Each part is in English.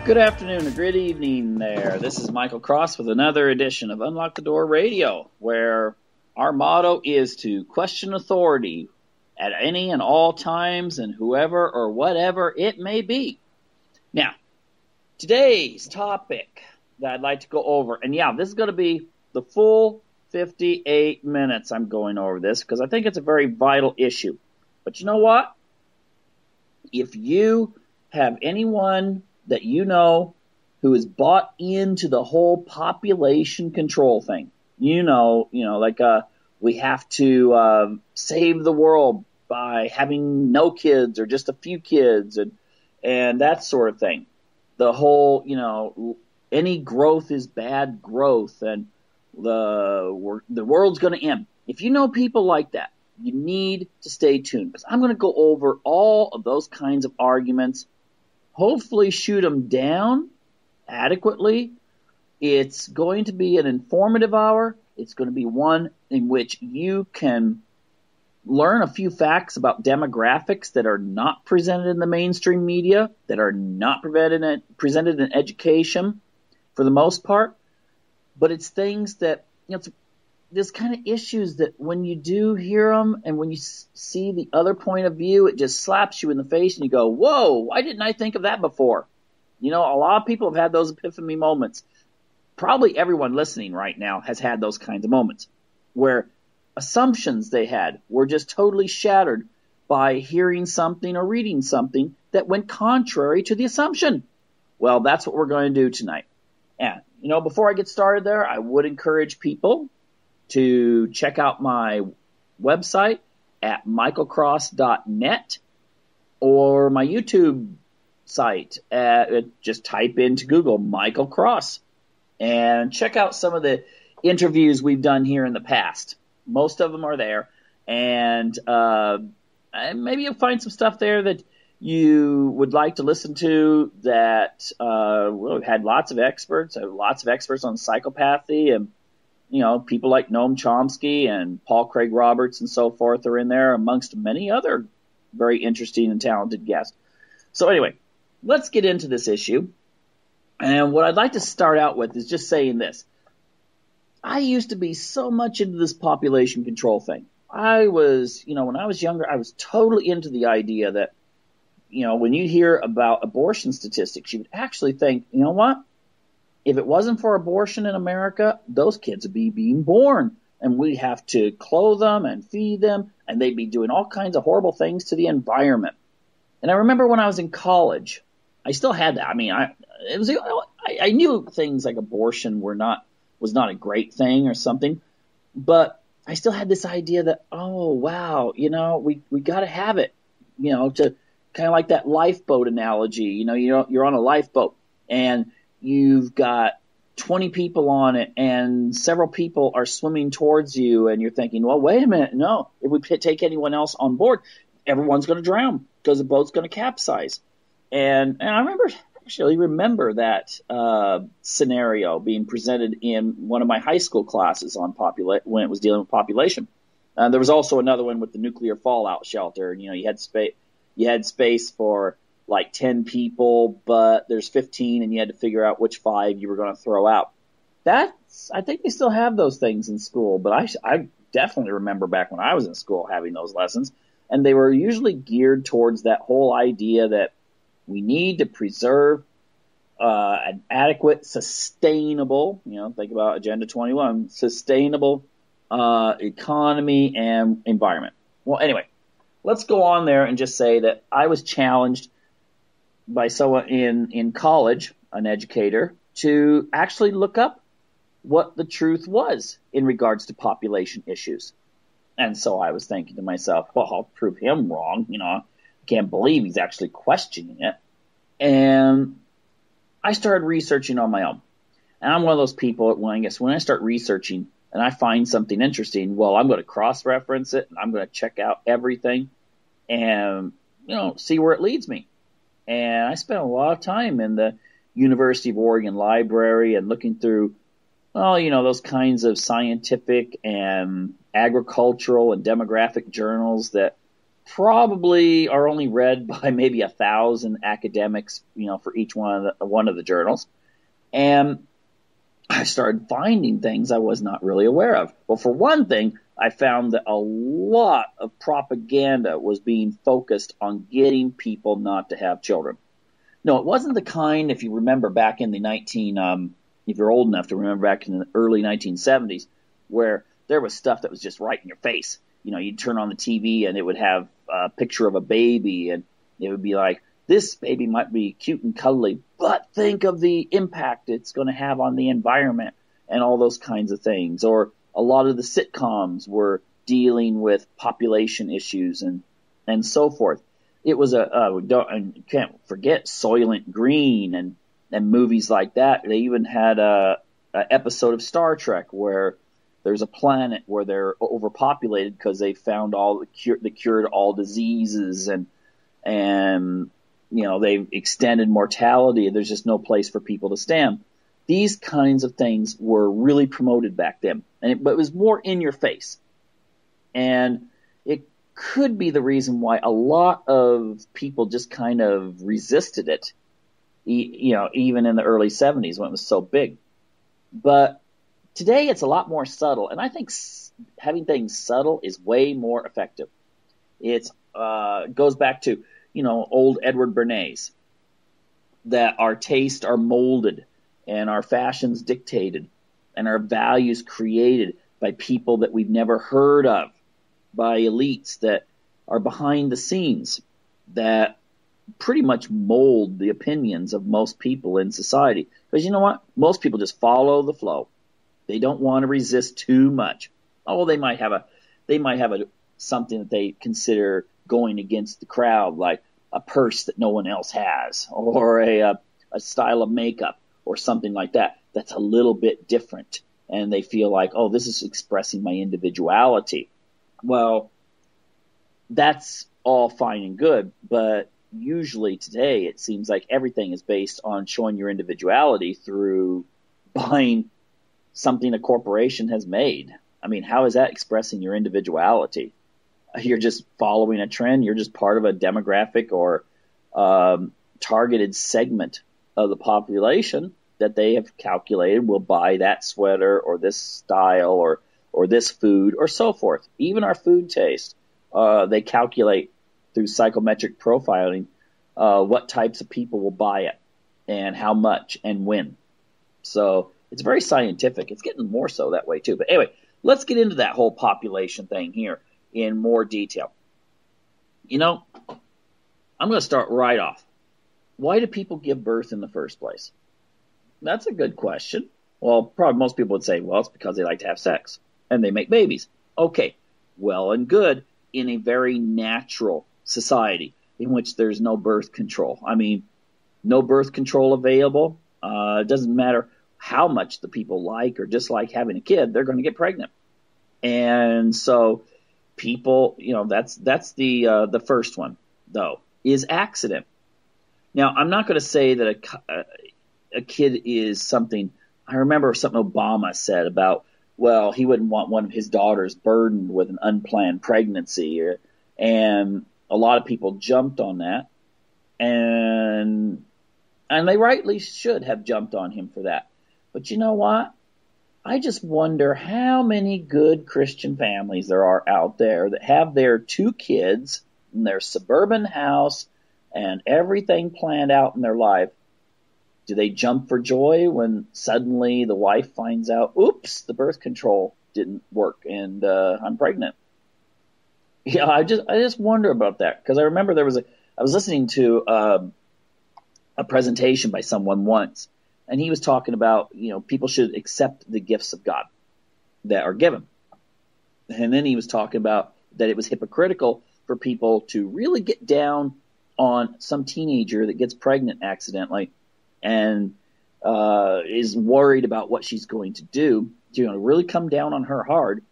Good afternoon or good evening there. This is Michael Cross with another edition of Unlock the Door Radio, where our motto is to question authority at any and all times and whoever or whatever it may be. Now, today's topic that I'd like to go over, and yeah, this is going to be the full 58 minutes I'm going over this because I think it's a very vital issue. But you know what? If you have anyone that you know who is bought into the whole population control thing, like we have to save the world by having no kids or just a few kids and that sort of thing. The whole, any growth is bad growth and the world's going to end. If you know people like that, you need to stay tuned because I'm going to go over all of those kinds of arguments, hopefully shoot them down adequately. It's going to be an informative hour. It's going to be one in which you can learn a few facts about demographics that are not presented in the mainstream media, that are not presented in education for the most part. But it's things that, there's kind of issues that when you do hear them and when you see the other point of view, it just slaps you in the face and you go, whoa, why didn't I think of that before? A lot of people have had those epiphany moments. Probably everyone listening right now has had those kinds of moments where assumptions they had were just totally shattered by hearing something or reading something that went contrary to the assumption. Well, that's what we're going to do tonight. And, before I get started there, I would encourage people to check out my website at michaelcross.net or my YouTube site. Just type into Google Michael Cross and check out some of the interviews we've done here in the past. Most of them are there, and maybe you'll find some stuff there that you would like to listen to that we've had lots of experts on psychopathy and people like Noam Chomsky and Paul Craig Roberts and so forth are in there, amongst many other very interesting and talented guests. So anyway, let's get into this issue. And what I'd like to start out with is just saying this. I used to be so much into this population control thing. I was, when I was younger, I was totally into the idea that, when you hear about abortion statistics, you would actually think, you know what? If it wasn't for abortion in America, those kids would be being born, and we'd have to clothe them and feed them, and they'd be doing all kinds of horrible things to the environment. And I remember when I was in college, I still had that. I mean, I knew things like abortion was not a great thing or something, but I still had this idea that, oh wow, we got to have it, to kind of like that lifeboat analogy. You're on a lifeboat and you've got 20 people on it and several people are swimming towards you and you're thinking, well, wait a minute. No, if we take anyone else on board, everyone's going to drown because the boat's going to capsize. And I remember that scenario being presented in one of my high school classes on when it was dealing with population. There was also another one with the nuclear fallout shelter. You had space for like 10 people, but there's 15 and you had to figure out which 5 you were going to throw out. I think they still have those things in school, but I definitely remember back when I was in school having those lessons, and they were usually geared towards that whole idea that we need to preserve an adequate, sustainable, think about Agenda 21, sustainable economy and environment. Well, anyway, let's go on there and just say that I was challenged by someone in college, an educator, to actually look up what the truth was in regards to population issues. And so I was thinking to myself, well, I'll prove him wrong. I can't believe he's actually questioning it. And I started researching on my own. And I'm one of those people, when I start researching and I find something interesting, well, I'm going to cross-reference it and I'm going to check out everything and, see where it leads me. And I spent a lot of time in the University of Oregon library and looking through, those kinds of scientific and agricultural and demographic journals that probably are only read by maybe 1,000 academics, for each one of the journals. And I started finding things I was not really aware of. Well, for one thing, I found that a lot of propaganda was being focused on getting people not to have children. No, it wasn't the kind, if you remember back in the if you're old enough to remember back in the early 1970s, where there was stuff that was just right in your face. You'd turn on the TV and it would have a picture of a baby, and it would be like, this baby might be cute and cuddly, but think of the impact it's going to have on the environment and all those kinds of things. Or a lot of the sitcoms were dealing with population issues and so forth. It was you can't forget Soylent Green and movies like that. They even had a episode of Star Trek where there's a planet where they're overpopulated because they found they cured all diseases and they've extended mortality. There's just no place for people to stand. These kinds of things were really promoted back then, but it was more in your face. And it could be the reason why a lot of people just kind of resisted it, even in the early 70s when it was so big. But today it's a lot more subtle, and I think having things subtle is way more effective. It goes back to old Edward Bernays, that our tastes are molded and our fashions dictated and our values created by people that we've never heard of, by elites that are behind the scenes, that pretty much mold the opinions of most people in society. Because you know what? Most people just follow the flow. They don't want to resist too much. Oh, they might have something that they consider going against the crowd, like a purse that no one else has, or a style of makeup, or something like that. That's a little bit different, and they feel like, oh, this is expressing my individuality. Well, that's all fine and good, but usually today it seems like everything is based on showing your individuality through buying something a corporation has made. I mean, how is that expressing your individuality? You're just following a trend. You're just part of a demographic or targeted segment of the population that they have calculated will buy that sweater or this style or this food or so forth. Even our food taste, they calculate through psychometric profiling what types of people will buy it and how much and when. So it's very scientific. It's getting more so that way too. But anyway, let's get into that whole population thing here in more detail. I'm going to start right off. Why do people give birth in the first place? That's a good question. Well, probably most people would say, well, it's because they like to have sex and they make babies. Okay, well and good in a very natural society in which there's no birth control. I mean, no birth control available. It doesn't matter how much the people like or dislike having a kid, they're going to get pregnant. And so people, that's the first one, though, is accident. Now, I'm not going to say that a kid is something. I remember something Obama said about, well, he wouldn't want one of his daughters burdened with an unplanned pregnancy, and a lot of people jumped on that, and they rightly should have jumped on him for that. But you know what? I just wonder how many good Christian families there are out there that have their 2 kids in their suburban house and everything planned out in their life. Do they jump for joy when suddenly the wife finds out, oops, the birth control didn't work and I'm pregnant? Yeah, I just wonder about that, because I remember I was listening to a presentation by someone once, and he was talking about, people should accept the gifts of God that are given. And then he was talking about that it was hypocritical for people to really get down on some teenager that gets pregnant accidentally and is worried about what she's going to do, really come down on her hard.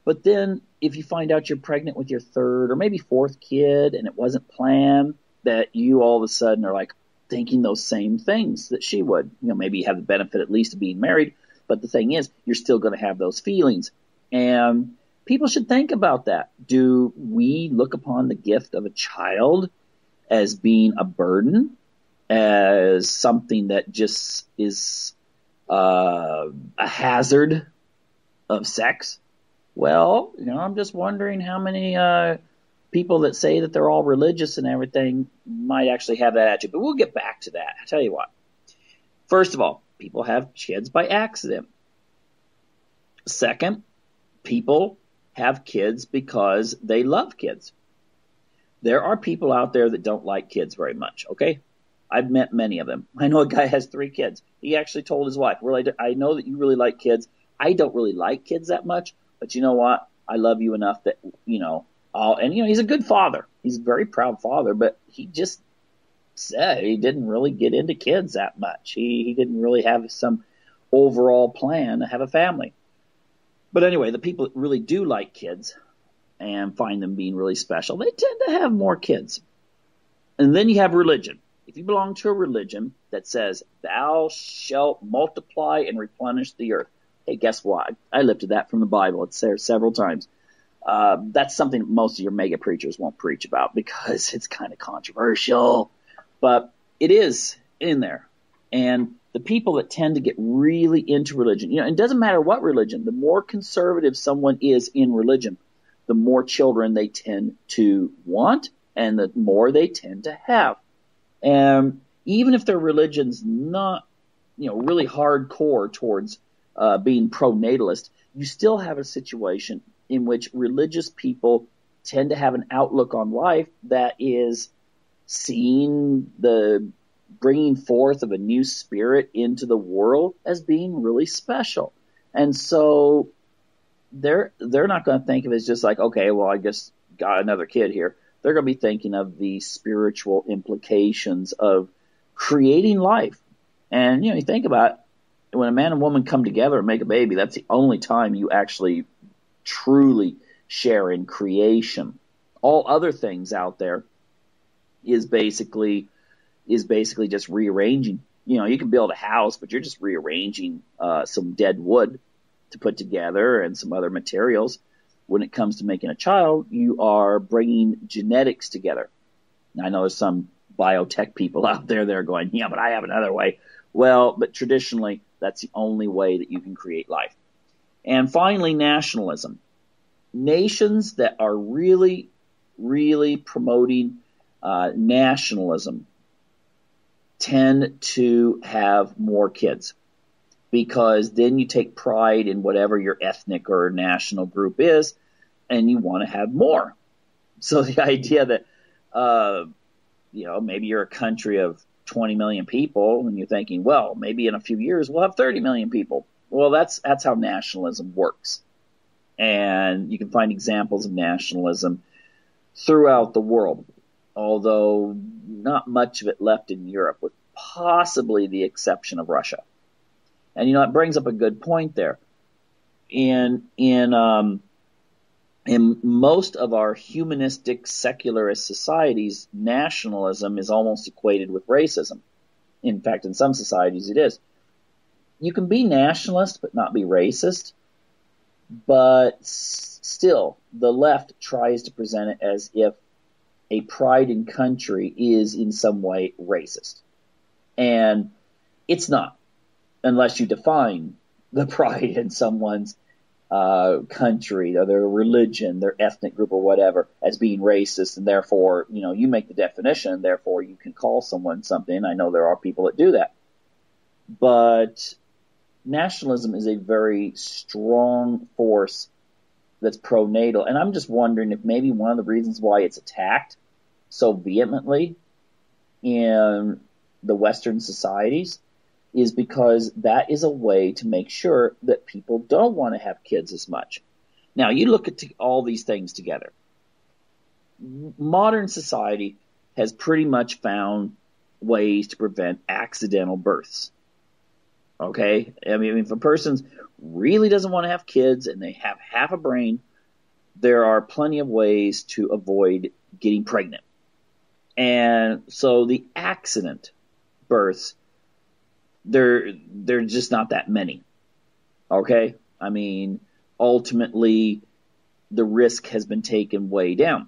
But then if you find out you're pregnant with your 3rd or maybe 4th kid and it wasn't planned, that you all of a sudden are like thinking those same things that she would. Maybe you have the benefit at least of being married, but the thing is, you're still going to have those feelings. And people should think about that. Do we look upon the gift of a child as being a burden, as something that just is a hazard of sex? Well, I'm just wondering how many people that say that they're all religious and everything might actually have that attitude. But we'll get back to that. I tell you what. First of all, people have kids by accident. Second, people have kids because they love kids. There are people out there that don't like kids very much, okay? I've met many of them. I know a guy has 3 kids. He actually told his wife, "Really, I know that you really like kids. I don't really like kids that much, but you know what? I love you enough that, he's a good father. He's a very proud father, but he just said he didn't really get into kids that much. He didn't really have some overall plan to have a family." But anyway, the people that really do like kids and find them being really special, they tend to have more kids. And then you have religion. If you belong to a religion that says, "Thou shalt multiply and replenish the earth," hey, guess what? I lifted that from the Bible. It's there several times. That's something most of your mega preachers won't preach about because it's kind of controversial. But it is in there. And the people that tend to get really into religion, it doesn't matter what religion, the more conservative someone is in religion, the more children they tend to want and the more they tend to have. And even if their religion's not, really hardcore towards being pro-natalist, you still have a situation in which religious people tend to have an outlook on life that is seeing the bringing forth of a new spirit into the world as being really special. And so they're not going to think of it as just like, okay, well, I just got another kid here. They're going to be thinking of the spiritual implications of creating life. And, you think about it, when a man and woman come together and make a baby, that's the only time you actually truly share in creation. All other things out there is basically just rearranging. You can build a house, but you're just rearranging some dead wood to put together and some other materials. When it comes to making a child, you are bringing genetics together. Now, I know there's some biotech people out there that are going, yeah, but I have another way. Well, but traditionally, that's the only way that you can create life. And finally, nationalism. Nations that are really, really promoting nationalism tend to have more kids, because then you take pride in whatever your ethnic or national group is, and you want to have more. So the idea that, maybe you're a country of 20 million people, and you're thinking, well, maybe in a few years we'll have 30 million people. Well, that's how nationalism works. And you can find examples of nationalism throughout the world, although not much of it left in Europe, with possibly the exception of Russia. And it brings up a good point there. In most of our humanistic secularist societies, nationalism is almost equated with racism. In fact, in some societies it is. You can be nationalist but not be racist, but still, the left tries to present it as if a pride in country is in some way racist. And it's not, unless you define the pride in someone's country or their religion, their ethnic group or whatever as being racist, and therefore, you make the definition, and therefore you can call someone something. I know there are people that do that. But nationalism is a very strong force that's pro-natal, and I'm just wondering if maybe one of the reasons why it's attacked so vehemently in the Western societies is because that is a way to make sure that people don't want to have kids as much. Now, you look at all these things together. Modern society has pretty much found ways to prevent accidental births. Okay? I mean, if a person really doesn't want to have kids and they have half a brain, there are plenty of ways to avoid getting pregnant. And so the accident births, they're just not that many. Okay? I mean, ultimately, the risk has been taken way down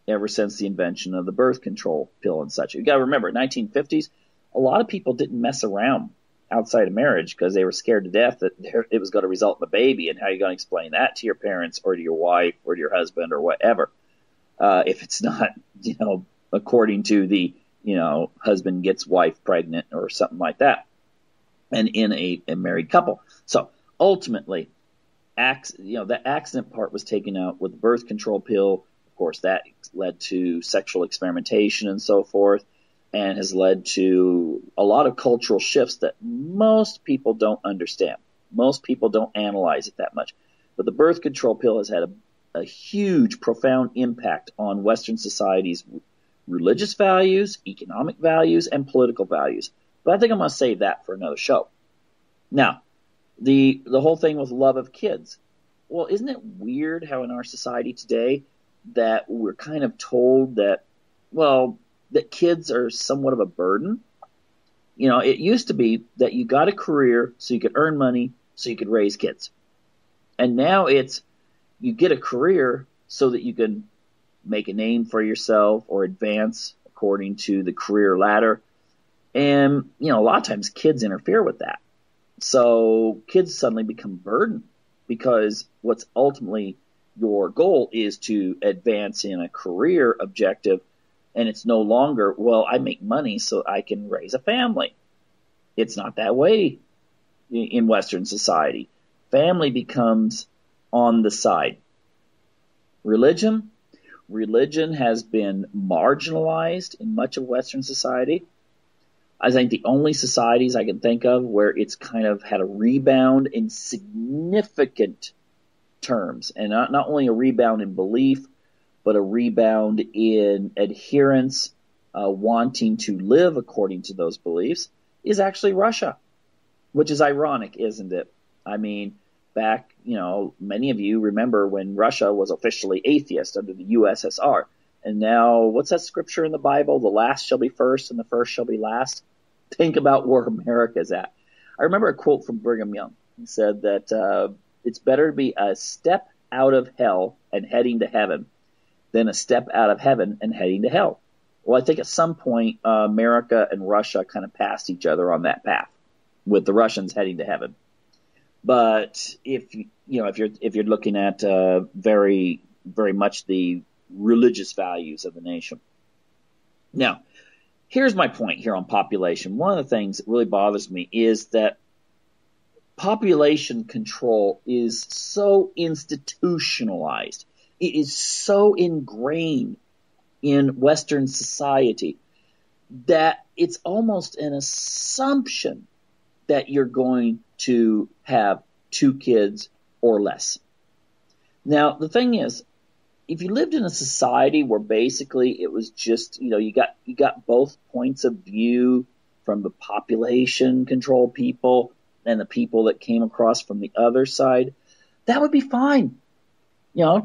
ever since the invention of the birth control pill and such. You got to remember, 1950s, a lot of people didn't mess around outside of marriage because they were scared to death that it was going to result in a baby. And how are you going to explain that to your parents or to your wife or to your husband or whatever? If it's not, according to the, husband gets wife pregnant or something like that, and in a married couple. So ultimately, the accident part was taken out with the birth control pill. Of course, that led to sexual experimentation and so forth, and has led to a lot of cultural shifts that most people don't understand. Most people don't analyze it that much. But the birth control pill has had a huge, profound impact on Western society's religious values, economic values, and political values. But I think I'm going to save that for another show. Now, the whole thing with love of kids. Well, isn't it weird how in our society today that we're kind of told that, that kids are somewhat of a burden? It used to be that you got a career so you could earn money so you could raise kids. And now it's you get a career so that you can make a name for yourself or advance according to the career ladder. And, a lot of times kids interfere with that. So kids suddenly become a burden because what's ultimately your goal is to advance in a career objective. And it's no longer, I make money so I can raise a family. It's not that way in Western society. Family becomes on the side. Religion has been marginalized in much of Western society. I think the only societies I can think of where it's kind of had a rebound in significant terms, and not only a rebound in belief, but a rebound in adherence, wanting to live according to those beliefs, is actually Russia, which is ironic, isn't it? I mean, back, many of you remember when Russia was officially atheist under the USSR. And now, what's that scripture in the Bible? The last shall be first and the first shall be last. Think about where America's at. I remember a quote from Brigham Young. He said that it's better to be a step out of hell and heading to heaven than a step out of heaven and heading to hell. Well, I think at some point, America and Russia kind of passed each other on that path, with the Russians heading to heaven. But if you're looking at very, very much the religious values of the nation. Now, here's my point here on population. One of the things that really bothers me is that population control is so institutionalized. It is so ingrained in Western society that it's almost an assumption that you're going to have 2 kids or less. Now, the thing is, if you lived in a society where basically it was just, you got both points of view from the population control people and the people that came across from the other side, that would be fine.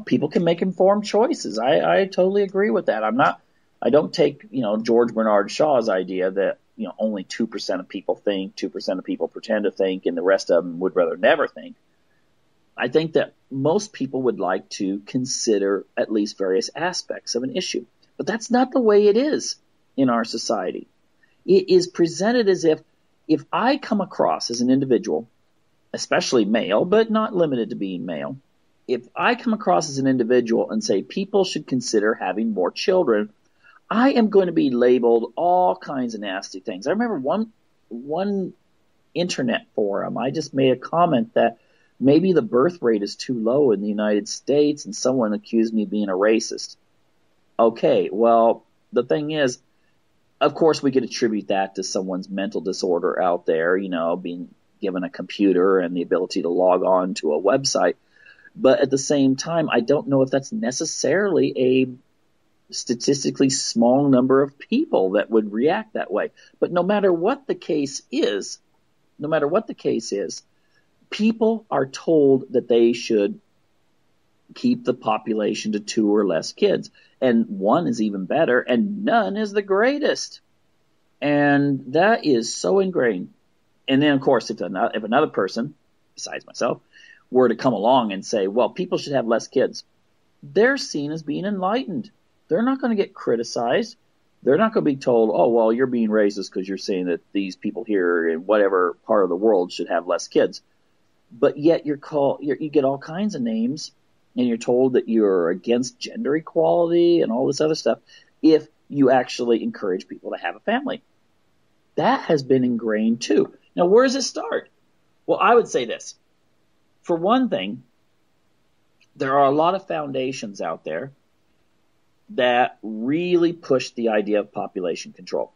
People can make informed choices. I totally agree with that. I don't take, George Bernard Shaw's idea that, only 2% of people think, 2% of people pretend to think, and the rest of them would rather never think. I think that most people would like to consider at least various aspects of an issue. But that's not the way it is in our society. It is presented as if I come across as an individual, especially male, but not limited to being male, if I come across as an individual and say people should consider having more children, I am going to be labeled all kinds of nasty things. I remember one internet forum, I just made a comment that maybe the birth rate is too low in the United States, and someone accused me of being a racist. Okay, well, the thing is, of course we could attribute that to someone's mental disorder out there, being given a computer and the ability to log on to a website. But at the same time, I don't know if that's necessarily a statistically small number of people that would react that way. But no matter what the case is, people are told that they should keep the population to 2 or less kids. And 1 is even better, and none is the greatest. And that is so ingrained. And then, of course, if another person, besides myself, were to come along and say, well, people should have less kids, they're seen as being enlightened. They're not going to get criticized. They're not going to be told, oh, well, you're being racist because you're saying that these people here in whatever part of the world should have less kids. But yet you get all kinds of names, and you're told that you're against gender equality and all this other stuff if you actually encourage people to have a family. That has been ingrained too. Now, where does it start? Well, I would say this. For one thing, there are a lot of foundations out there that really push the idea of population control.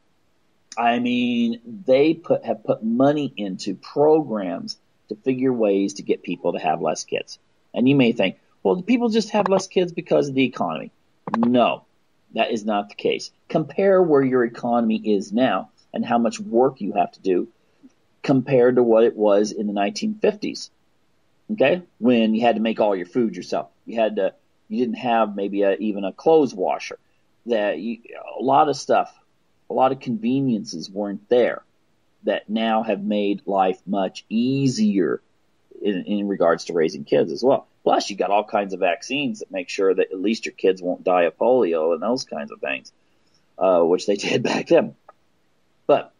I mean, they have put money into programs to figure ways to get people to have less kids. And you may think, well, do people just have less kids because of the economy? No, that is not the case. Compare where your economy is now and how much work you have to do compared to what it was in the 1950s. Okay? When you had to make all your food yourself. You didn't have maybe even a clothes washer. A lot of stuff, a lot of conveniences weren't there that now have made life much easier in regards to raising kids as well. Plus, you got all kinds of vaccines that make sure that at least your kids won't die of polio and those kinds of things, which they did back then. But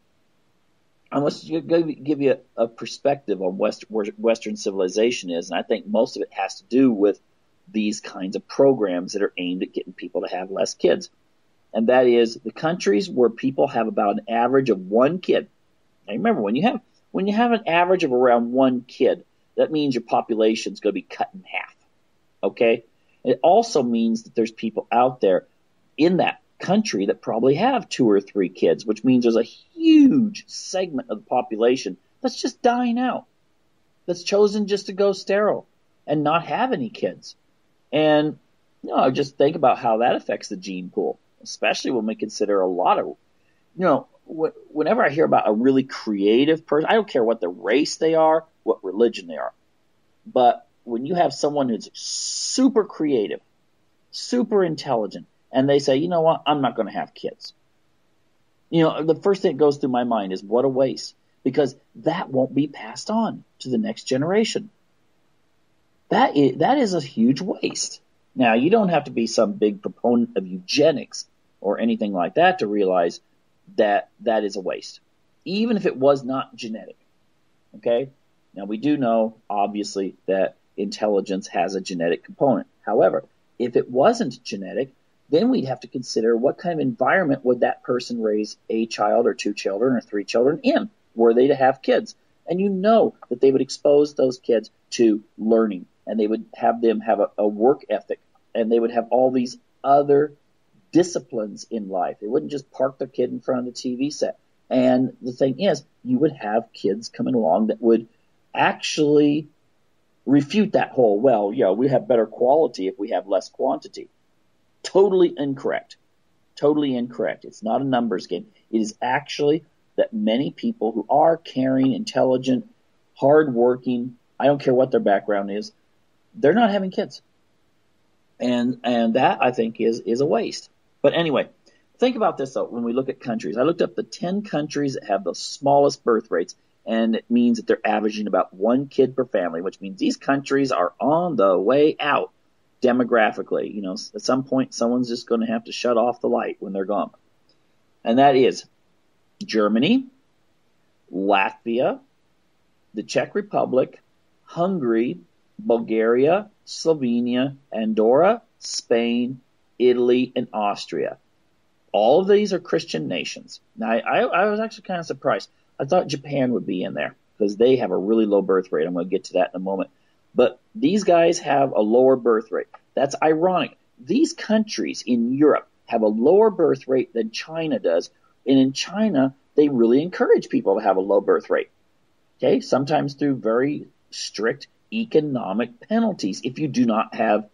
I want to give you a perspective on where Western civilization is, and I think most of it has to do with these kinds of programs that are aimed at getting people to have less kids. And that is the countries where people have about an average of one kid. Now remember, when you have an average of around one kid, that means your population is going to be cut in half. Okay? It also means that there's people out there in that country that probably have 2 or 3 kids, which means there's a huge segment of the population that's just dying out, that's chosen just to go sterile and not have any kids. And just think about how that affects the gene pool, especially when we consider a lot of, whenever I hear about a really creative person, I don't care what the race they are, what religion they are, but when you have someone who's super creative, super intelligent, and they say, you know what, I'm not going to have kids. The first thing that goes through my mind is what a waste, because that won't be passed on to the next generation. That is a huge waste. Now, you don't have to be some big proponent of eugenics or anything like that to realize that that is a waste, even if it was not genetic. Okay? Now, we do know, obviously, that intelligence has a genetic component. However, if it wasn't genetic, then we'd have to consider what kind of environment would that person raise a child or 2 children or 3 children in, were they to have kids. And that they would expose those kids to learning, and they would have them have a work ethic, and they would have all these other disciplines in life. They wouldn't just park their kid in front of the TV set. And the thing is, you would have kids coming along that would actually refute that whole, we have better quality if we have less quantity. Totally incorrect. Totally incorrect. It's not a numbers game. It is actually that many people who are caring, intelligent, hardworking, I don't care what their background is, they're not having kids. And that, I think, is a waste. But anyway, think about this, though, when we look at countries. I looked up the 10 countries that have the smallest birth rates, and it means that they're averaging about 1 kid per family, which means these countries are on the way out demographically. At some point, someone's just going to have to shut off the light when they're gone. And that is Germany, Latvia, the Czech Republic, Hungary, Bulgaria, Slovenia, Andorra, Spain, Italy, and Austria. All of these are Christian nations. Now, I was actually kind of surprised. I thought Japan would be in there because they have a really low birth rate. I'm going to get to that in a moment. But these guys have a lower birth rate. That's ironic. These countries in Europe have a lower birth rate than China does. And in China, they really encourage people to have a low birth rate. Okay, sometimes through very strict economic penalties if you do not have,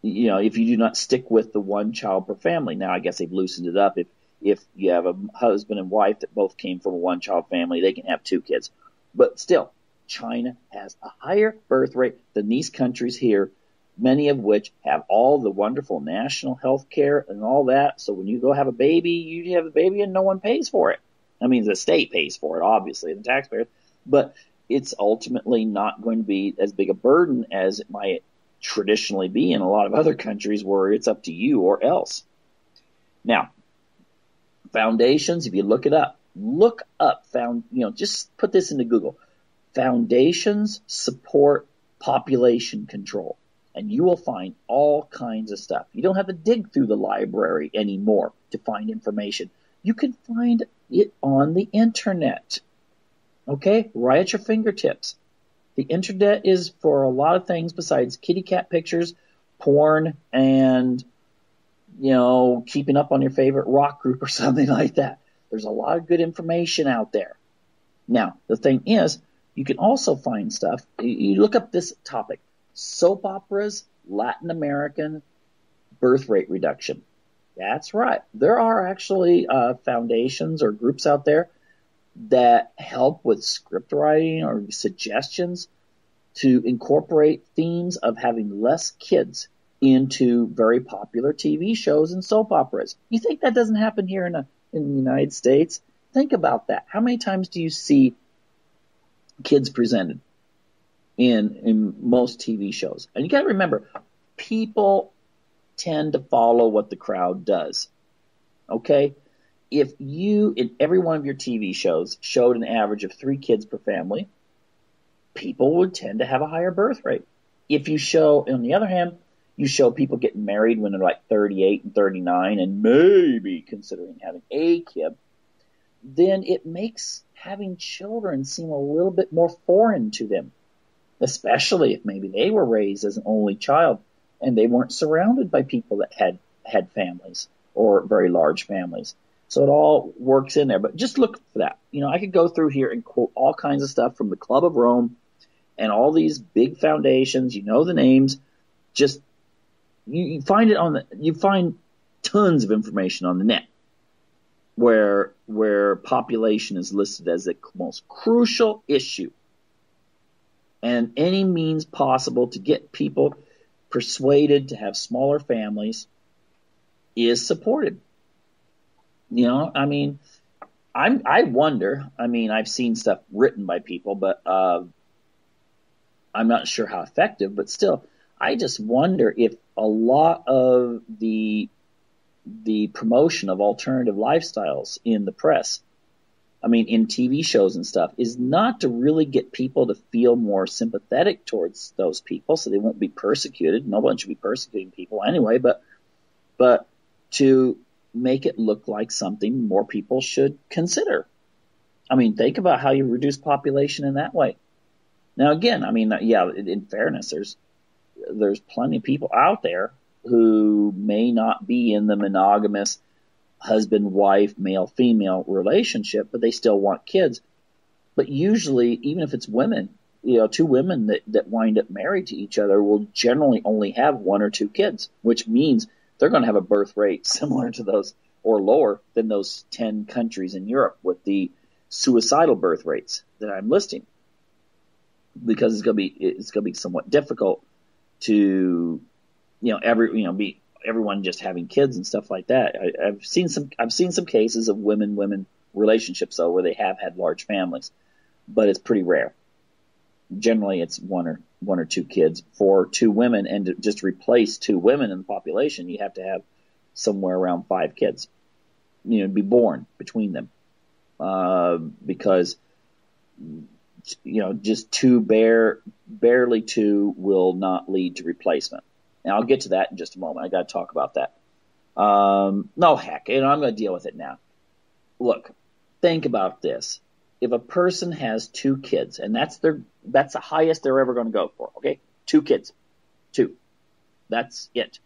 if you do not stick with the 1 child per family. Now, I guess they've loosened it up. If you have a husband and wife that both came from a 1 child family, they can have 2 kids. But still, China has a higher birth rate than these countries here, many of which have all the wonderful national health care and all that. So when you go have a baby, you have a baby and no one pays for it. I mean, the state pays for it, obviously, the taxpayers. But it's ultimately not going to be as big a burden as it might traditionally be in a lot of other countries where it's up to you or else. Now, foundations, if you look up, just put this into Google. Foundations support population control. And you will find all kinds of stuff. You don't have to dig through the library anymore to find information. You can find it on the internet. Okay? Right at your fingertips. The internet is for a lot of things besides kitty cat pictures, porn, and, keeping up on your favorite rock group or something like that. There's a lot of good information out there. Now, the thing is, you can also find stuff. You look up this topic. Soap operas, Latin American birth rate reduction. That's right. There are actually foundations or groups out there that help with script writing or suggestions to incorporate themes of having less kids into very popular TV shows and soap operas. You think that doesn't happen here in the United States? Think about that. How many times do you see kids presented in most TV shows? And you got to remember, people tend to follow what the crowd does. Okay? If you, in every one of your TV shows, showed an average of 3 kids per family, people would tend to have a higher birth rate. If you show, on the other hand, you show people getting married when they're like 38 and 39 and maybe considering having a kid, then it makes having children seem a little bit more foreign to them, especially if maybe they were raised as an only child and they weren't surrounded by people that had families or very large families. So it all works in there. But just look for that. I could go through here and quote all kinds of stuff from the Club of Rome and all these big foundations. You know the names. Just you find it you find tons of information on the net where population is listed as the most crucial issue, and any means possible to get people persuaded to have smaller families is supported. I wonder, I've seen stuff written by people, but I'm not sure how effective, but still, I just wonder if a lot of the promotion of alternative lifestyles in the press, in TV shows and stuff, is not to really get people to feel more sympathetic towards those people so they won't be persecuted. No one should be persecuting people anyway, but to make it look like something more people should consider. Think about how you reduce population in that way. Now, again, in fairness, there's plenty of people out there who may not be in the monogamous husband-wife, male-female relationship, but they still want kids. But usually, even if it's women, 2 women that wind up married to each other will generally only have 1 or 2 kids, which means they're going to have a birth rate similar to those or lower than those 10 countries in Europe with the suicidal birth rates that I'm listing, because it's going to be somewhat difficult to everyone just having kids and stuff like that. I've seen some cases of women relationships though where they have had large families, but it's pretty rare. Generally, it's 1 or 2 kids for 2 women, and to just replace 2 women in the population, you have to have somewhere around 5 kids, be born between them, because just 2 barely 2 will not lead to replacement. Now I'll get to that in just a moment. I got to talk about that. No heck, I'm going to deal with it now. Look, think about this. If a person has 2 kids, and that's the highest they're ever going to go for, okay? 2 kids. 2. That's it.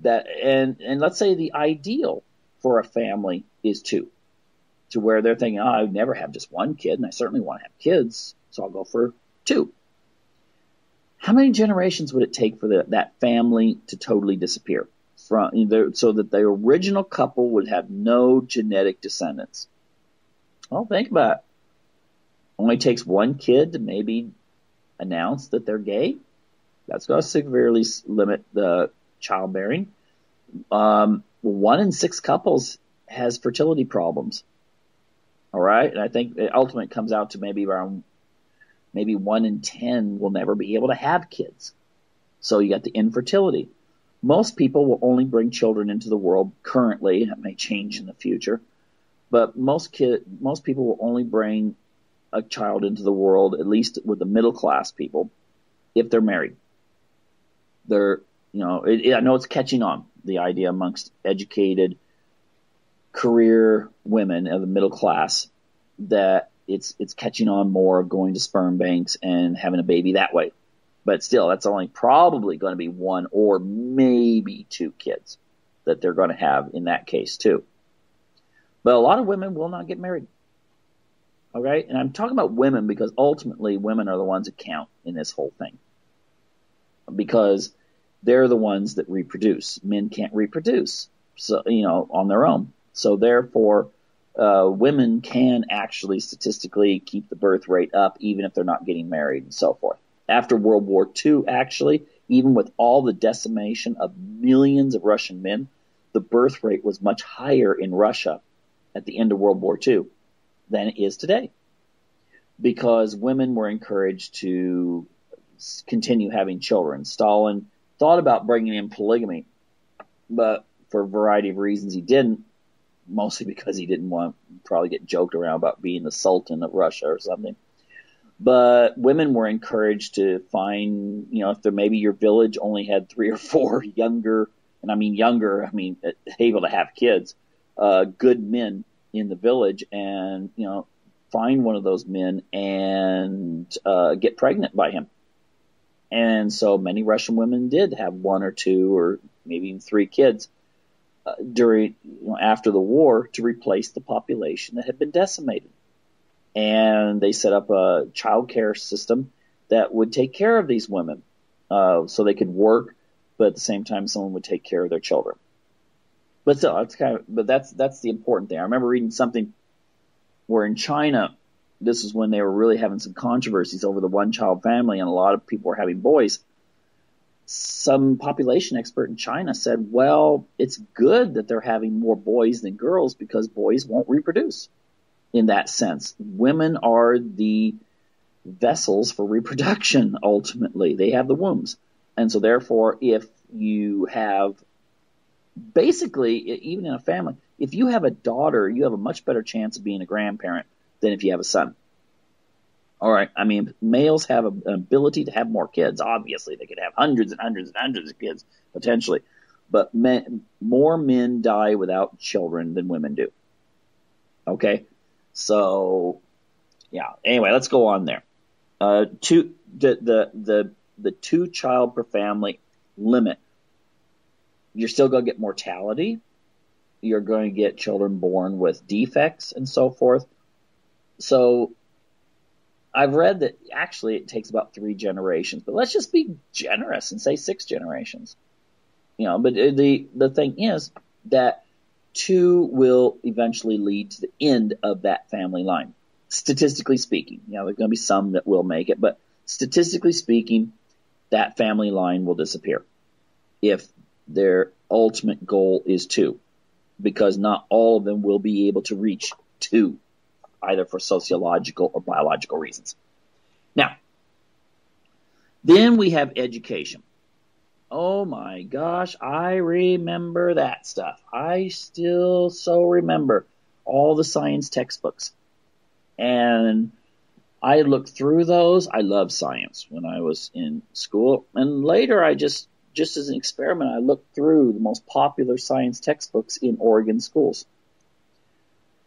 And let's say the ideal for a family is 2, to where they're thinking, I would never have just 1 kid, and I certainly want to have kids, so I'll go for 2. How many generations would it take for that family to totally disappear so that the original couple would have no genetic descendants? Well, think about it. Only takes 1 kid to maybe announce that they're gay. That's going to severely limit the childbearing. 1 in 6 couples has fertility problems. All right, and I think the ultimate comes out to maybe around Maybe 1 in 10 will never be able to have kids. So you got the infertility. Most people will only bring children into the world currently. That may change in the future. But most people will only bring a child into the world, at least with the middle class people, if they're married. I know it's catching on, the idea amongst educated career women of the middle class, that it's catching on more of going to sperm banks and having a baby that way. But still, that's only probably going to be 1 or maybe 2 kids that they're going to have in that case too. But a lot of women will not get married. Okay? And I'm talking about women because ultimately women are the ones that count in this whole thing. Because they're the ones that reproduce. Men can't reproduce, so, on their own. So therefore, women can actually statistically keep the birth rate up even if they're not getting married and so forth. After World War II, actually, even with all the decimation of millions of Russian men, the birth rate was much higher in Russia at the end of World War II than it is today, because women were encouraged to continue having children. Stalin thought about bringing in polygamy, but for a variety of reasons he didn't, mostly because he didn't want to probably get joked around about being the Sultan of Russia or something. But women were encouraged to find, if maybe your village only had 3 or 4 younger, able to have kids, good men in the village, and, find one of those men and get pregnant by him. And so many Russian women did have 1 or 2 or maybe even 3 kids after the war to replace the population that had been decimated. And they set up a child care system that would take care of these women, so they could work, but at the same time someone would take care of their children. But still, that's the important thing. I remember reading something where in China, this was when they were really having some controversies over the one-child family, and a lot of people were having boys. Some population expert in China said, well, it's good that they're having more boys than girls because boys won't reproduce. In that sense, women are the vessels for reproduction, ultimately. They have the wombs. And so therefore, if you have, basically, even in a family, if you have a daughter, you have a much better chance of being a grandparent than if you have a son. All right. Males have an ability to have more kids. Obviously, they could have hundreds and hundreds and hundreds of kids, potentially. But more men die without children than women do. Okay? So, yeah. Anyway, let's go on there. The 2 child per family limit. You're still going to get mortality. You're going to get children born with defects and so forth. So I've read that actually it takes about 3 generations, but let's just be generous and say 6 generations. But the thing is that 2 will eventually lead to the end of that family line, statistically speaking. There's going to be some that will make it, but statistically speaking, that family line will disappear if their ultimate goal is 2, because not all of them will be able to reach 2, either for sociological or biological reasons. Now, then we have education. Oh my gosh, I remember that stuff. I still so remember all the science textbooks. And I looked through those. I loved science when I was in school. And later I just as an experiment, I looked through the most popular science textbooks in Oregon schools.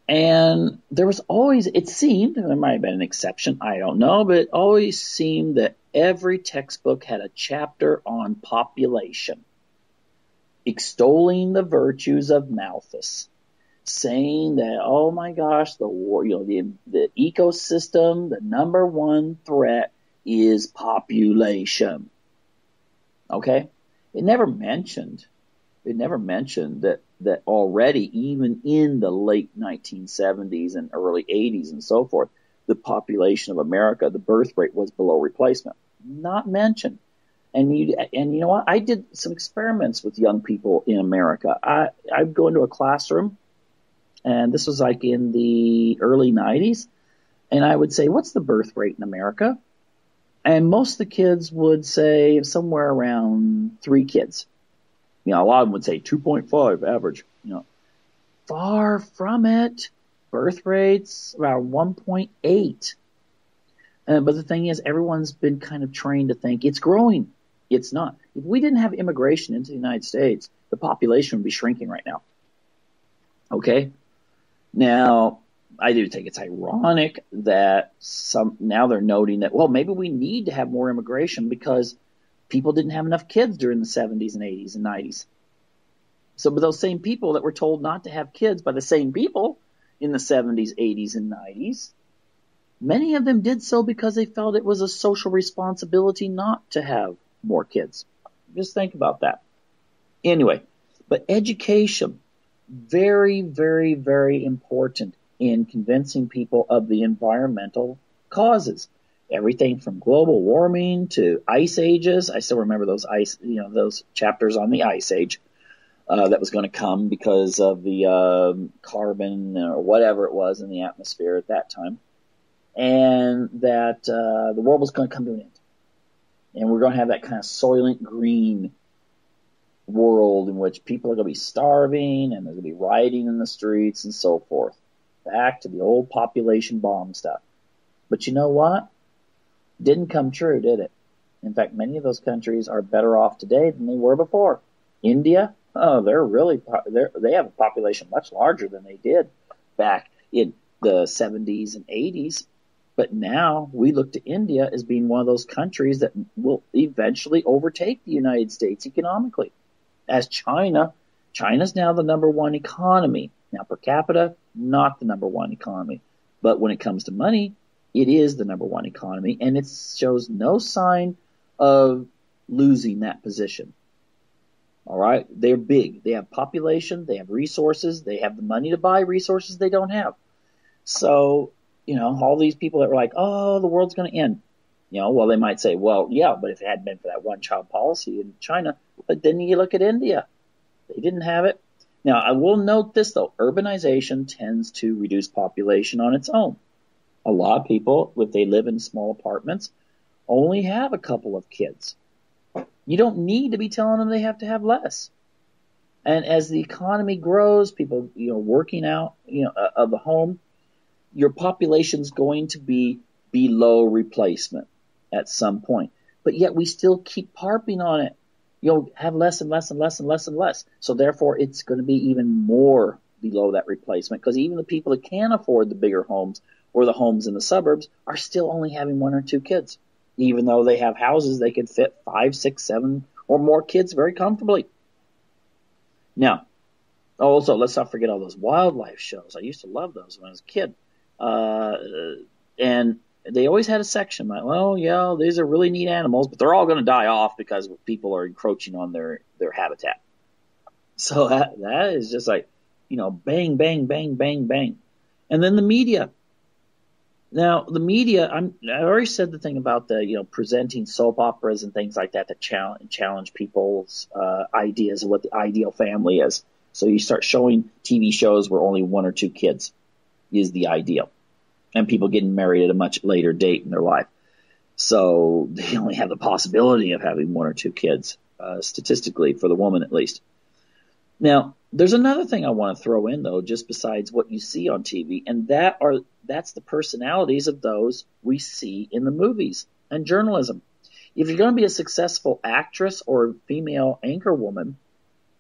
And there was always, it seemed, there might have been an exception, I don't know, but it always seemed that every textbook had a chapter on population, extolling the virtues of Malthus, saying that, oh my gosh, the ecosystem, the number 1 threat is population. Okay? It never mentioned that already, even in the late 1970s and early 80s and so forth, the population of America, the birth rate was below replacement. Not mentioned. And you know what? I did some experiments with young people in America. I'd go into a classroom, and this was like in the early 90s, and I would say, what's the birth rate in America? And most of the kids would say somewhere around 3 kids. A lot of them would say 2.5 average. Far from it. Birth rates about 1.8. But the thing is, everyone's been kind of trained to think it's growing. It's not. If we didn't have immigration into the United States, the population would be shrinking right now. Okay? Now, I do think it's ironic that now they're noting that, well, maybe we need to have more immigration because people didn't have enough kids during the 70s and 80s and 90s. So, but those same people that were told not to have kids by the same people in the 70s, 80s, and 90s, many of them did so because they felt it was a social responsibility not to have more kids. Just think about that. Anyway, but education, very, very, very important in convincing people of the environmental causes. Everything from global warming to ice ages. I still remember those those chapters on the ice age that was going to come because of the carbon or whatever it was in the atmosphere at that time. And that the world was going to come to an end. And we're going to have that kind of Soylent Green world in which people are going to be starving and there's going to be rioting in the streets and so forth. Back to the old population bomb stuff. But you know what? Didn't come true, did it? In fact, many of those countries are better off today than they were before. India, they have a population much larger than they did back in the 70s and 80s. But now we look to India as being one of those countries that will eventually overtake the United States economically. As China's now the number one economy. Now per capita, not the number one economy. But when it comes to money, it is the number one economy, and it shows no sign of losing that position. All right? They're big. They have population. They have resources. They have the money to buy resources they don't have. So, all these people that were like, oh, the world's going to end. Well, they might say, well, yeah, but if it hadn't been for that one-child policy in China, but then you look at India. They didn't have it. Now, I will note this, though. Urbanization tends to reduce population on its own. A lot of people, if they live in small apartments, only have a couple of kids. You don't need to be telling them they have to have less. And as the economy grows, people, working out, of the home, your population's going to be below replacement at some point. But yet we still keep harping on it. Have less and less and less and less and less. So therefore it's going to be even more below that replacement because even the people that can afford the bigger homes or the homes in the suburbs are still only having 1 or 2 kids. Even though they have houses, they could fit 5, 6, 7 or more kids very comfortably. Now, also, let's not forget all those wildlife shows. I used to love those when I was a kid. And they always had a section like, well, yeah, these are really neat animals, but they're all going to die off because people are encroaching on their habitat. So that is just like, bang, bang, bang, bang, bang. And then the media. Now, the media, I already said the thing about the, presenting soap operas and things like that to challenge people's ideas of what the ideal family is. So you start showing TV shows where only 1 or 2 kids is the ideal. And people getting married at a much later date in their life. So they only have the possibility of having 1 or 2 kids, statistically, for the woman at least. Now, there's another thing I want to throw in, though, just besides what you see on TV, and that's the personalities of those we see in the movies and journalism. If you're going to be a successful actress or female anchor woman,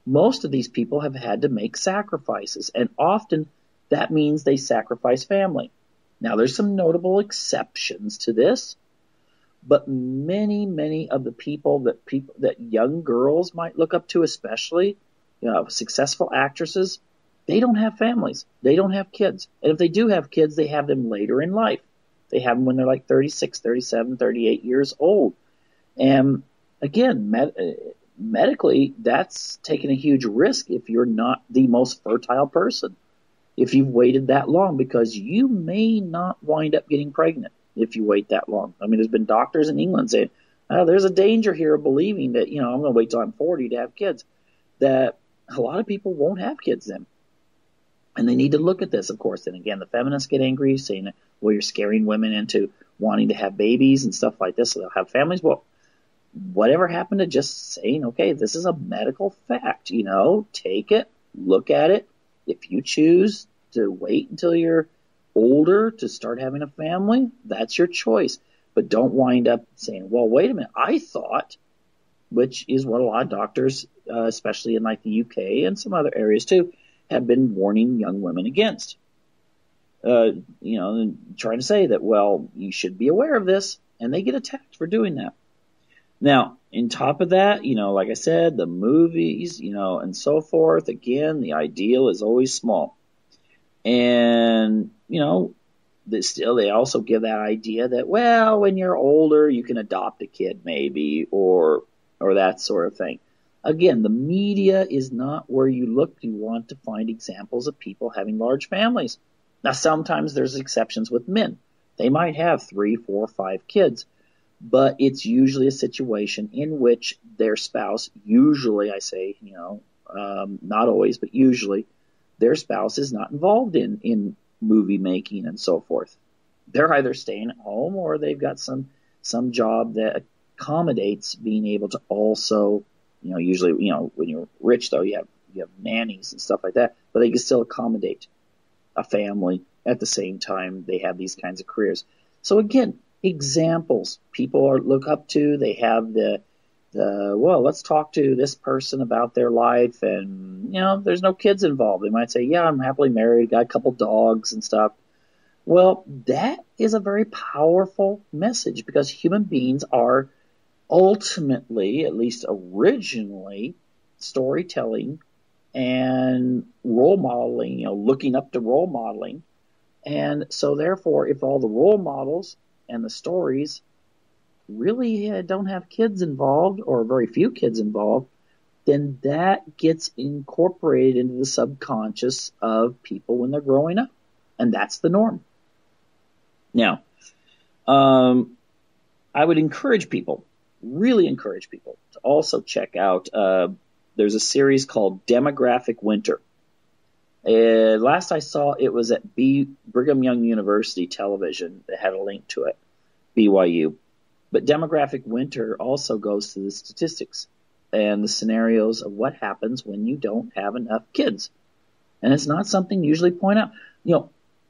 most of these people have had to make sacrifices, and often that means they sacrifice family. Now, there's some notable exceptions to this, but many, many of the people that young girls might look up to, especially successful actresses, they don't have families. They don't have kids. And if they do have kids, they have them later in life. They have them when they're like 36, 37, 38 years old. And again, medically, that's taking a huge risk if you're not the most fertile person. If you've waited that long, because you may not wind up getting pregnant if you wait that long. I mean, there's been doctors in England saying, there's a danger here of believing that, I'm going to wait till I'm 40 to have kids. That a lot of people won't have kids then. And they need to look at this, of course. And again, the feminists get angry saying, well, you're scaring women into wanting to have babies and stuff like this, so they'll have families. Well, whatever happened to just saying, okay, this is a medical fact, take it, look at it. If you choose to wait until you're older to start having a family, that's your choice. But don't wind up saying, well, wait a minute, I thought, which is what a lot of doctors, especially in like the UK and some other areas too, have been warning young women against. Trying to say that, well, you should be aware of this, and they get attacked for doing that. Now, on top of that, like I said, the movies, and so forth, again, the ideal is always small. And, they also give that idea that, well, when you're older, you can adopt a kid maybe, or that sort of thing. Again, the media is not where you look. You want to find examples of people having large families. Now, sometimes there's exceptions with men. They might have 3, 4, 5 kids, but it's usually a situation in which their spouse, usually I say, not always, but usually their spouse is not involved in movie making and so forth. They're either staying at home or they've got some job that accommodates being able to also, usually, when you're rich though, you have nannies and stuff like that, but they can still accommodate a family at the same time they have these kinds of careers. So again, examples people look up to. They have well, let's talk to this person about their life, and there's no kids involved. They might say, yeah, I'm happily married, got a couple dogs and stuff. Well, that is a very powerful message, because human beings are ultimately, at least originally, storytelling and role modeling, looking up to role modeling. And so therefore, if all the role models and the stories really don't have kids involved, or very few kids involved, then that gets incorporated into the subconscious of people when they're growing up. And that's the norm. Now, I would really encourage people to also check out, there's a series called Demographic Winter. Last I saw, it was at Brigham Young University television that had a link to it, BYU. But Demographic Winter also goes through the statistics and the scenarios of what happens when you don't have enough kids. And it's not something usually point out.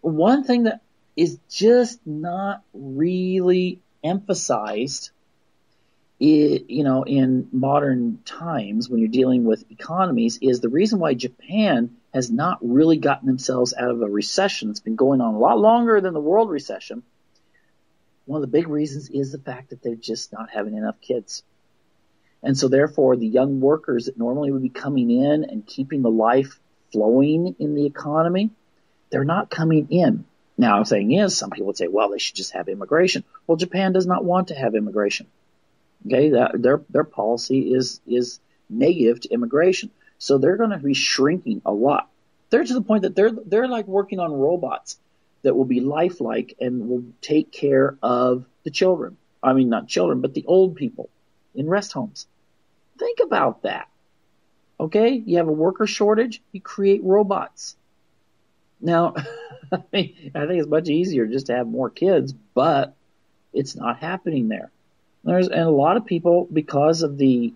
One thing that is just not really emphasized, in modern times when you're dealing with economies, is the reason why Japan has not really gotten themselves out of a recession that's been going on a lot longer than the world recession. One of the big reasons is the fact that they're just not having enough kids. And so therefore, the young workers that normally would be coming in and keeping the life flowing in the economy, they're not coming in. Now, I'm saying is, some people would say, well, they should just have immigration. Well, Japan does not want to have immigration. Okay, their policy is negative to immigration. So they're going to be shrinking a lot. They're to the point that they're like working on robots that will be lifelike and will take care of the children. I mean, not children, but the old people in rest homes. Think about that. Okay, you have a worker shortage, you create robots. Now, I think it's much easier just to have more kids, but it's not happening there. And a lot of people, because of the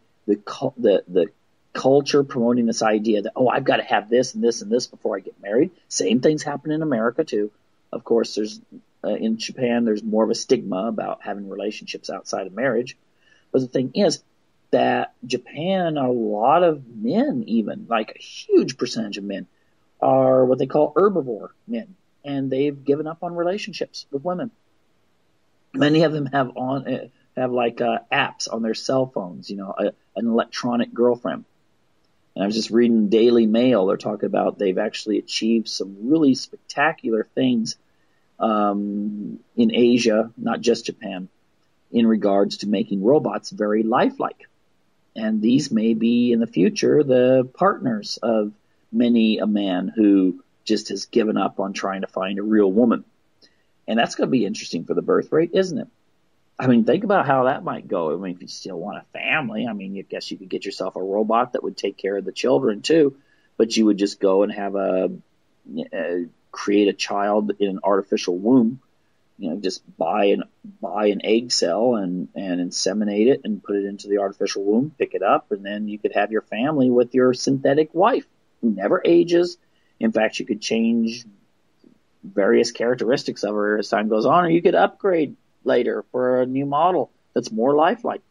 culture promoting this idea that, I've got to have this and this and this before I get married. Same things happen in America too. Of course, there's in Japan, there's more of a stigma about having relationships outside of marriage. But the thing is that Japan, a lot of men, even like a huge percentage of men, are what they call herbivore men, and they've given up on relationships with women. Many of them have apps on their cell phones, an electronic girlfriend. And I was just reading Daily Mail. They're talking about they've actually achieved some really spectacular things in Asia, not just Japan, in regards to making robots very lifelike. And these may be in the future the partners of many a man who just has given up on trying to find a real woman. And that's going to be interesting for the birth rate, isn't it? I mean, think about how that might go. I mean, if you still want a family, I mean, I guess you could get yourself a robot that would take care of the children too, but you would just go and have create a child in an artificial womb just buy an egg cell and inseminate it and put it into the artificial womb, pick it up, and then you could have your family with your synthetic wife who never ages. In fact, you could change various characteristics of her as time goes on, or you could upgrade later for a new model that's more lifelike.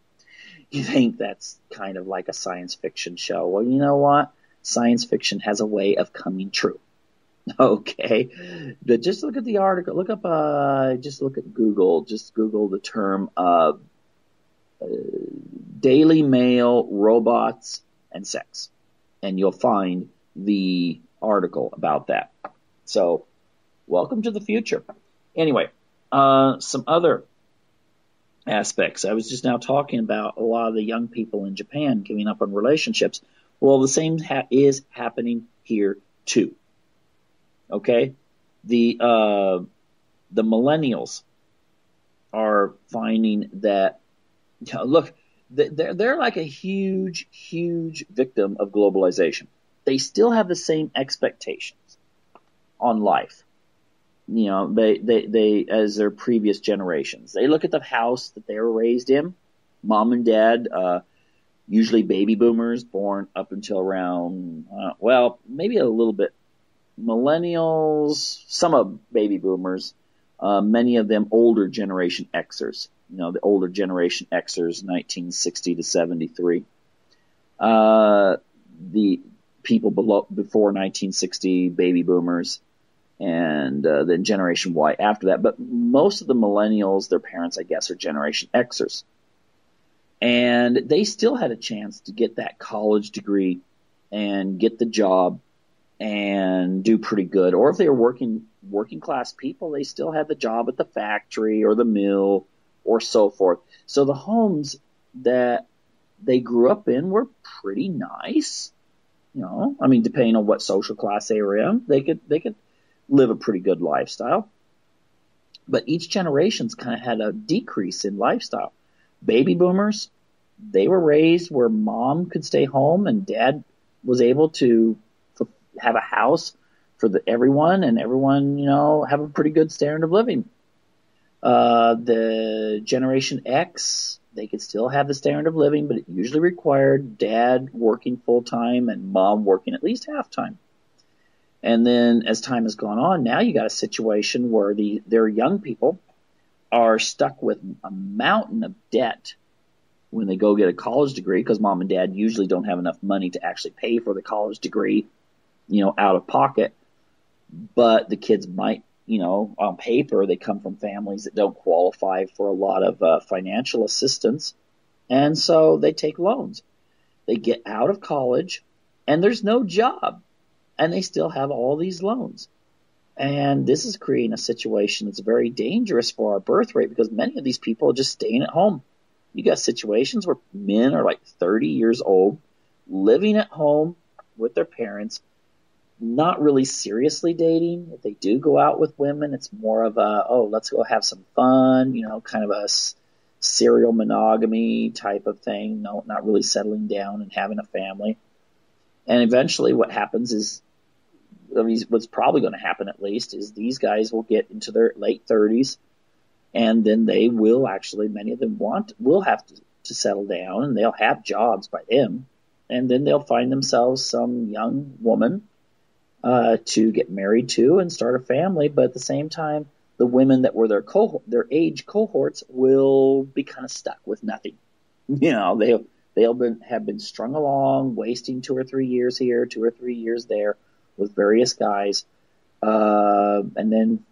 You think that's kind of like a science fiction show. Well, you know what? Science fiction has a way of coming true. Okay. But just look at the article. Just look at Google. Just Google the term Daily Mail, robots, and sex. And you'll find the article about that. So, welcome to the future. Anyway, some other aspects. I was just now talking about a lot of the young people in Japan giving up on relationships. Well, the same is happening here too. Okay, the millennials are finding that, look, they're like a huge victim of globalization. They still have the same expectations on life, they as their previous generations. They look at the house that they were raised in, mom and dad, usually baby boomers born up until around, maybe a little bit millennials, some of baby boomers, many of them older generation Xers, the older generation Xers, 1960 to 73. The people before 1960, baby boomers, and then Generation Y after that. But most of the millennials, their parents, I guess, are Generation Xers. And they still had a chance to get that college degree and get the job and do pretty good. Or if they were working class people, they still had the job at the factory or the mill or so forth. So the homes that they grew up in were pretty nice. Depending on what social class they were in, they could live a pretty good lifestyle. But each generation's kind of had a decrease in lifestyle. Baby boomers, they were raised where mom could stay home and dad was able to have a house for everyone, and everyone, have a pretty good standard of living. The Generation X, they could still have the standard of living, but it usually required dad working full time and mom working at least half time. And then as time has gone on, now you got a situation where their young people are stuck with a mountain of debt when they go get a college degree, because mom and dad usually don't have enough money to actually pay for the college degree, out of pocket. But the kids might, on paper, they come from families that don't qualify for a lot of financial assistance. And so they take loans. They get out of college and there's no job, and they still have all these loans. And this is creating a situation that's very dangerous for our birth rate, because many of these people are just staying at home. You got situations where men are like 30 years old, living at home with their parents, not really seriously dating. If they do go out with women, it's more of let's go have some fun, kind of a serial monogamy type of thing. No, not really settling down and having a family. And eventually what happens is, what's probably going to happen at least, is these guys will get into their late 30s, and then they will actually, many of them will have to settle down, and they'll have jobs by then, and then they'll find themselves some young woman to get married to and start a family. But at the same time, the women that were their age cohorts will be kind of stuck with nothing. They'll have been strung along, wasting 2 or 3 years here, 2 or 3 years there with various guys, and then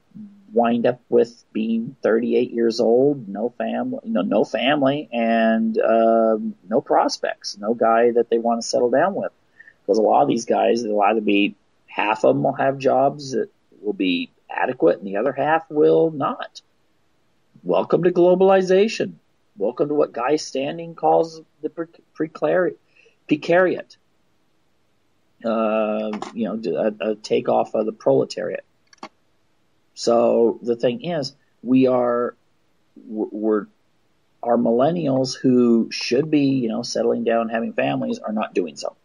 wind up with being 38 years old, no family, and no prospects, no guy that they want to settle down with. Because a lot of these guys, they'll either be, half of them will have jobs that will be adequate, and the other half will not. Welcome to globalization. Welcome to what Guy Standing calls the precariat. A takeoff of the proletariat. So the thing is, we're our millennials who should be, settling down, having families, are not doing so,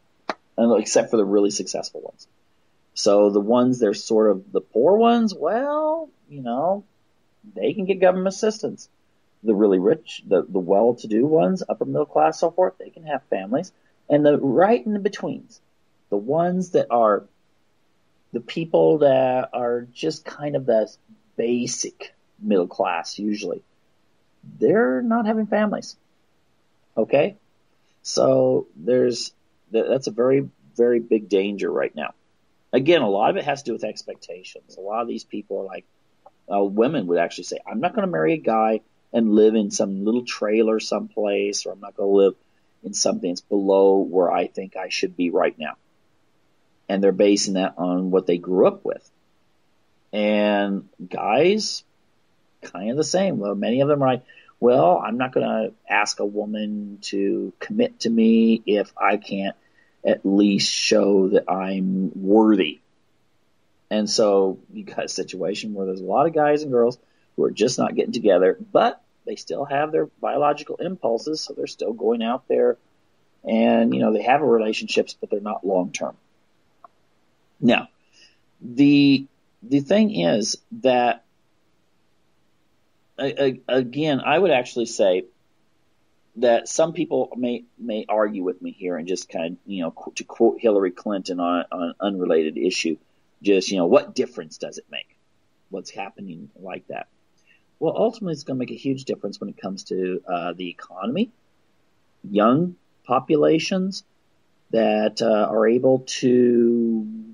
except for the really successful ones. So the ones, they're sort of the poor ones, well, they can get government assistance. The really rich, the well-to-do ones, upper middle class, so forth, they can have families. And the right in the betweens, the ones that are the people that are just kind of the basic middle class usually, they're not having families. Okay? So that's a very, very big danger right now. Again, a lot of it has to do with expectations. A lot of these people are like, women would actually say, I'm not going to marry a guy and live in some little trailer someplace, or I'm not going to live in something that's below where I think I should be right now. And they're basing that on what they grew up with. And guys, kind of the same. Well, many of them are like, well, I'm not going to ask a woman to commit to me if I can't at least show that I'm worthy. And so you got a situation where there's a lot of guys and girls who are just not getting together, but they still have their biological impulses, so they're still going out there and, they have relationships, but they're not long term. Now, the thing is that, again, I would actually say that some people may argue with me here and just kind of, to quote Hillary Clinton on an unrelated issue, just, what difference does it make? What's happening like that? Well, ultimately, it's going to make a huge difference when it comes to the economy, young populations that are able to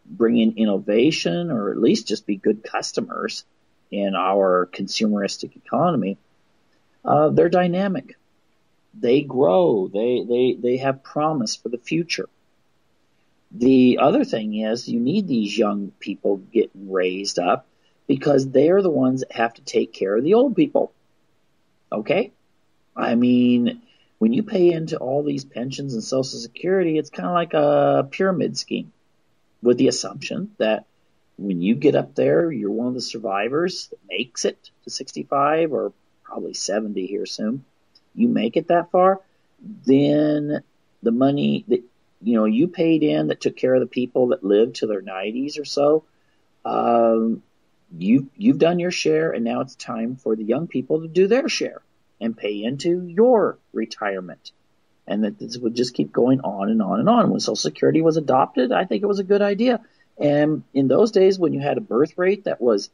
bring in innovation, or at least just be good customers in our consumeristic economy. They're dynamic. They grow. They have promise for the future. The other thing is you need these young people getting raised up because they're the ones that have to take care of the old people. Okay? I mean, when you pay into all these pensions and Social Security, it's kind of like a pyramid scheme with the assumption that when you get up there, you're one of the survivors that makes it to 65 or probably 70 here soon. You make it that far, then the money that you paid in that took care of the people that lived to their 90s or so, you've done your share, and now it's time for the young people to do their share and pay into your retirement. And that this would just keep going on and on and on. When Social Security was adopted, I think it was a good idea. And in those days, when you had a birth rate that was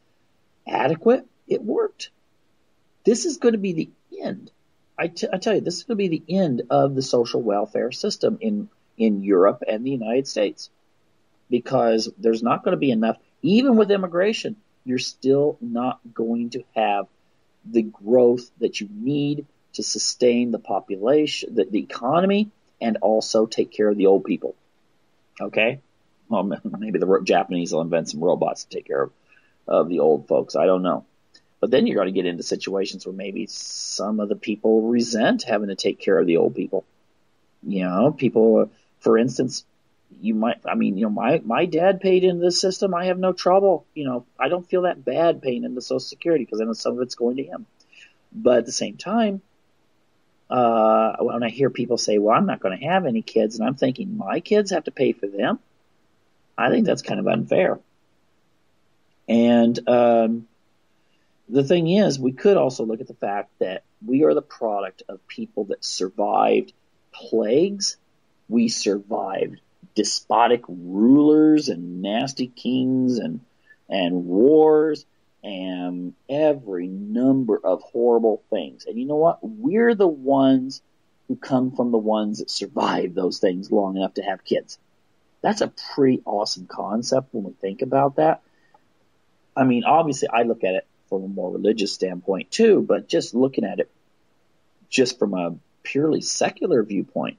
adequate, it worked. This is going to be the end. I tell you, this is going to be the end of the social welfare system in Europe and the United States, because there's not going to be enough. Even with immigration, you're still not going to have the growth that you need to sustain the population, the economy, and also take care of the old people. Okay? Well, maybe the Japanese will invent some robots to take care of the old folks. I don't know. But then you're going to get into situations where maybe some of the people resent having to take care of the old people. People, for instance, my dad paid into the system. I have no trouble. I don't feel that bad paying into Social Security because I know some of it's going to him. But at the same time, when I hear people say, well, I'm not going to have any kids, and I'm thinking my kids have to pay for them, I think that's kind of unfair. And the thing is, we could also look at the fact that we are the product of people that survived plagues. We survived despotic rulers and nasty kings and wars and every number of horrible things. And you know what? We're the ones who come from the ones that survived those things long enough to have kids. That's a pretty awesome concept when we think about that. I mean, obviously, I look at it from a more religious standpoint too, but just looking at it just from a purely secular viewpoint,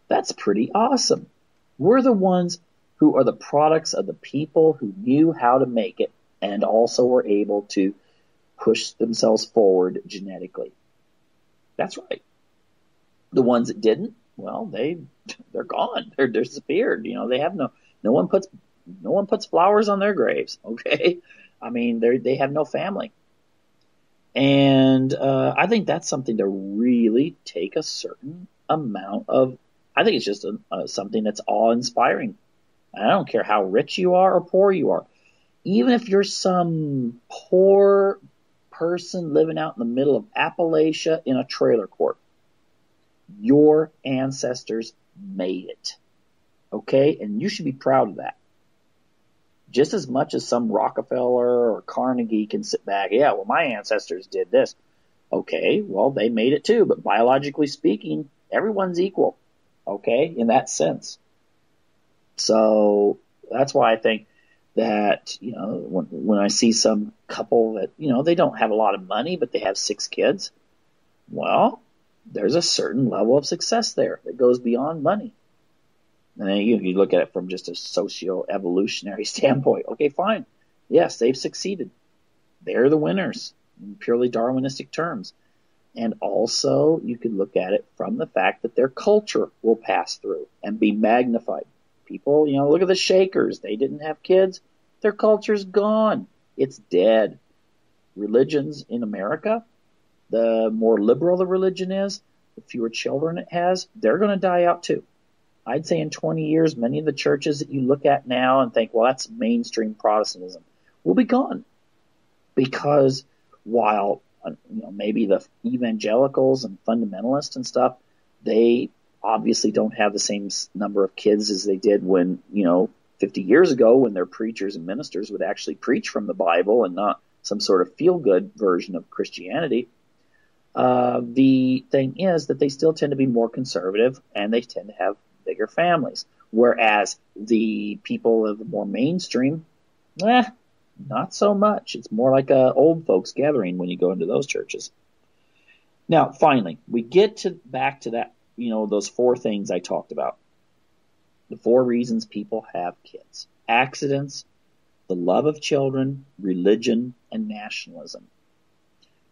that's pretty awesome. We're the ones who are the products of the people who knew how to make it and also were able to push themselves forward genetically. That's right. The ones that didn't, well, they're gone. They're disappeared. They have no one puts flowers on their graves. Okay. I mean, they have no family. And I think that's something to really take a certain amount of. I think it's just something that's awe-inspiring. I don't care how rich you are or poor you are. Even if you're some poor person living out in the middle of Appalachia in a trailer court, your ancestors made it. Okay? And you should be proud of that. Just as much as some Rockefeller or Carnegie can sit back, yeah, well, my ancestors did this. Okay, well, they made it too, but biologically speaking, everyone's equal, okay, in that sense. So that's why I think that, when I see some couple that, they don't have a lot of money, but they have 6 kids, well, there's a certain level of success there that goes beyond money. And then you look at it from just a socio-evolutionary standpoint. Okay, fine. Yes, they've succeeded. They're the winners in purely Darwinistic terms. And also, you could look at it from the fact that their culture will pass through and be magnified. People, look at the Shakers. They didn't have kids. Their culture's gone. It's dead. Religions in America, the more liberal the religion is, the fewer children it has, they're going to die out too. I'd say in 20 years, many of the churches that you look at now and think, well, that's mainstream Protestantism, will be gone. Because while, maybe the evangelicals and fundamentalists and stuff, they obviously don't have the same number of kids as they did when, 50 years ago, when their preachers and ministers would actually preach from the Bible and not some sort of feel-good version of Christianity. The thing is that they still tend to be more conservative and they tend to have bigger families. Whereas the people of the more mainstream, not so much. It's more like a old folks gathering when you go into those churches. Now, finally, we get back to that, those 4 things I talked about. The 4 reasons people have kids: accidents, the love of children, religion, and nationalism.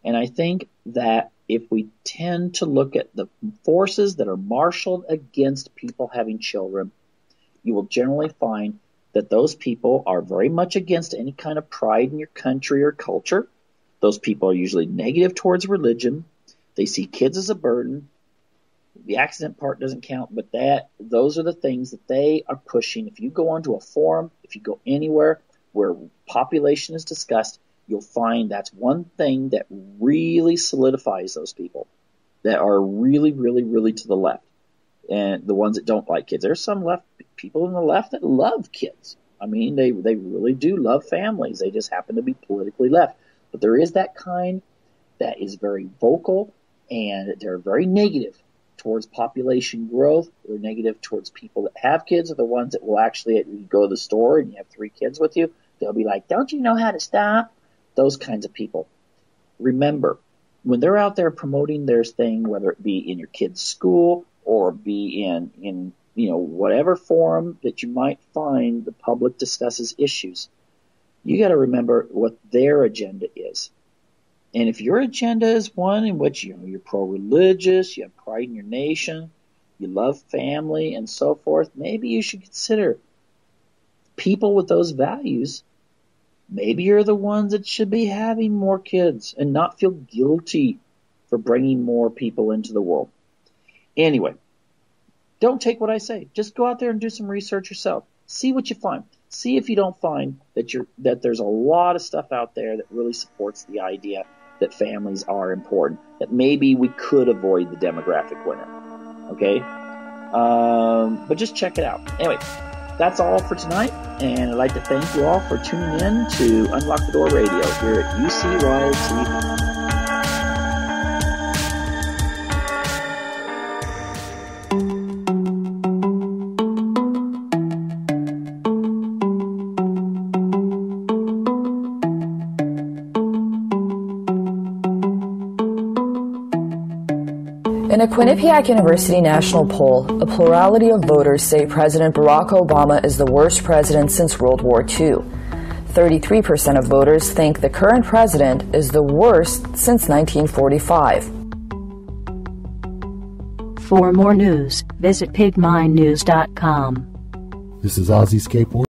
And I think that if we tend to look at the forces that are marshaled against people having children, you will generally find that those people are very much against any kind of pride in your country or culture. Those people are usually negative towards religion. They see kids as a burden. The accident part doesn't count, but those are the things that they are pushing. If you go onto a forum, if you go anywhere where population is discussed, you'll find that's one thing that really solidifies those people that are really, really, really to the left. And the ones that don't like kids. There's some people in the left that love kids. I mean, they really do love families. They just happen to be politically left. But there is that kind that is very vocal, and they're very negative towards population growth. They're negative towards people that have kids, are the ones that will actually, you go to the store and you have 3 kids with you, they'll be like, don't you know how to stop? Those kinds of people. Remember, when they're out there promoting their thing, whether it be in your kid's school or be in whatever forum that you might find the public discusses issues, you got to remember what their agenda is. And if your agenda is one in which you're pro-religious, you have pride in your nation, you love family and so forth, maybe you should consider people with those values. Maybe you're the ones that should be having more kids and not feel guilty for bringing more people into the world. Anyway, don't take what I say. Just go out there and do some research yourself. See what you find. See if you don't find that there's a lot of stuff out there that really supports the idea that families are important, that maybe we could avoid the demographic winner. Okay? But just check it out. Anyway, that's all for tonight, and I'd like to thank you all for tuning in to Unlock the Door Radio here at UCY-TV. In a Quinnipiac University national poll, a plurality of voters say President Barack Obama is the worst president since World War II. 33% of voters think the current president is the worst since 1945. For more news, visit pigminenews.com. This is Ozzy Skateboard.